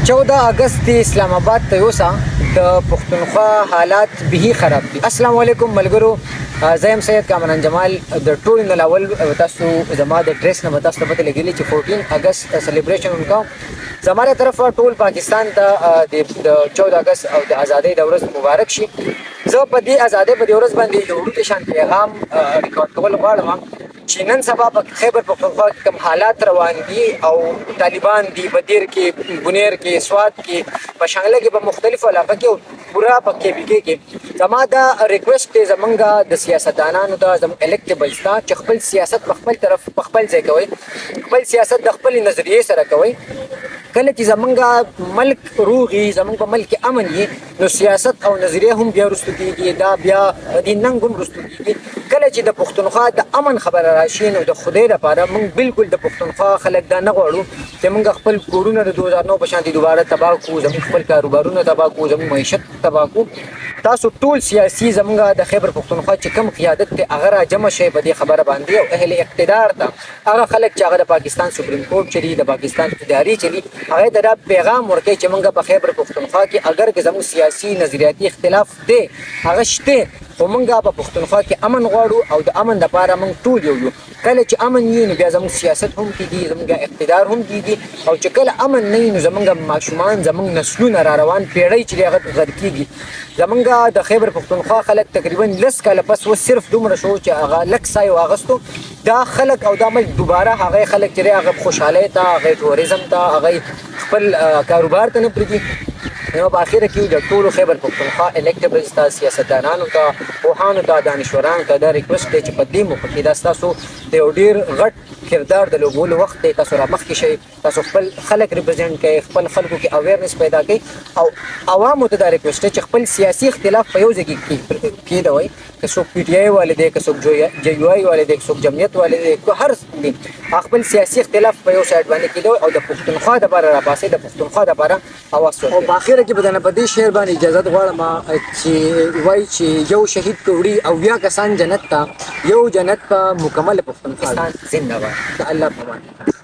14 اگست دی اسلام آباد ته اوسه د پښتونخوا حالات به خراب دي. السلام علیکم ملګرو، زه سید کامران جمال د ټول نه اول تاسو زما د ډریس نه تاسو ته پته لګیلی چې 14 اگست سلیبریشن وکاو. زماره طرف ټول پاکستان ته د 14 اگست او د ازادۍ د ورځ مبارک شي. زه په دې ازادۍ په دې ورځ باندې یو ورته شان پیغام ریکارډ کول غواړم چې نن سبا په خیبر پختونخوا کې کوم حالات روان دي او طالبان دي بدیر کې بنیر کې سواد کې په شانګله کې په مختلفو علاقو کې پورا پکې بيګي کې زما دا ریکوست دی زمونږ د سیاستدانانو ته زموږ الیکټیبلز ته چې خپل سیاست په خپل طرف په خپل ځای کوي، خپل سیاست د خپل نظریې سره کوي. کله چې زمونږ ملک روغي زمونږ په ملک امن یې نو سیاست او نظریه هم بیا رستو کیږي، دا بیا د ننګ هم رستو کیږي. کله چې د پښتونخوا د امن خبره راشي نو د خدای لپاره موږ بالکل د پښتونخوا خلک دا نه غواړو چې موږ خپل کورونه د 2009 په شان دي دوباره تباہ کړو، زموږ خپل کاروبارونه تباہ کړو، زموږ معیشت تباہ کړو. تاسو ټول سیاسي زمونږ د خیبر پښتونخوا چې کم قیادت ته هغه را جمع شي په دې خبره باندې او اهل اقتدار ته هغه خلک چې هغه د پاکستان سپریم کورټ چلی د پاکستان اداري چلی هغه ته دا پیغام ورکړي چې موږ په خیبر پښتونخوا کې اگر که زموږ سیاسي نظریاتي اختلاف دی هغه شته خو موږ په پښتونخوا کې امن غواړو او د امن لپاره موږ ټول یو کله چې امن وي نو بیا زموږ سیاست هم کېږي، زموږ اقتدار هم کېږي او چې کله امن نه وي نو زموږ ماشومان زموږ نسلونه را روان پیړۍ چې هغه غر کېږي. زمونږ د خیبر پښتونخوا خلک تقریبا 10 کاله پس و صرف دومره شو چې هغه لک سای واغستو دا خلک او دا ملک دوباره هغه خلک چې هغه خوشاله ته هغه ټوریزم ته هغه خپل کاروبار ته نه پریږدي. نو په اخر کې د ټولو خیبر پښتونخوا الیکټیبلز ته سیاستدانانو ته پوهانو ته دانشورانو ته دا ریکوست دی چې په دې موقع کې دا تاسو د یو ډیر غټ کردار د لوبولو وخت دی، تاسو را مخکې شئ، تاسو خپل خلک ریپرزینټ کوئ، خپل خلکو کې اویرنس پیدا کړئ او عوامو ته دا ریکوست دی چې خپل سیاسي اختلاف په یو ځای کې کېدوئ. که څوک پی ټی آی والے دی، که څوک جی یو آی والے دی، که څوک جمعیت والے دی، که هر دی خپل سیاسي اختلاف په یو سایډ باندې کېدوئ او د پښتونخوا دپاره راباسئ، د پښتونخوا دپاره اواز وکړئ. او په اخره کې به په دې شعر باندې اجازت غواړم چې وایي چې یو شهید که وړي او بیا کسان جنت ته، یو جنت په مکمل پښتونخوا زنده باد. د الله په امان.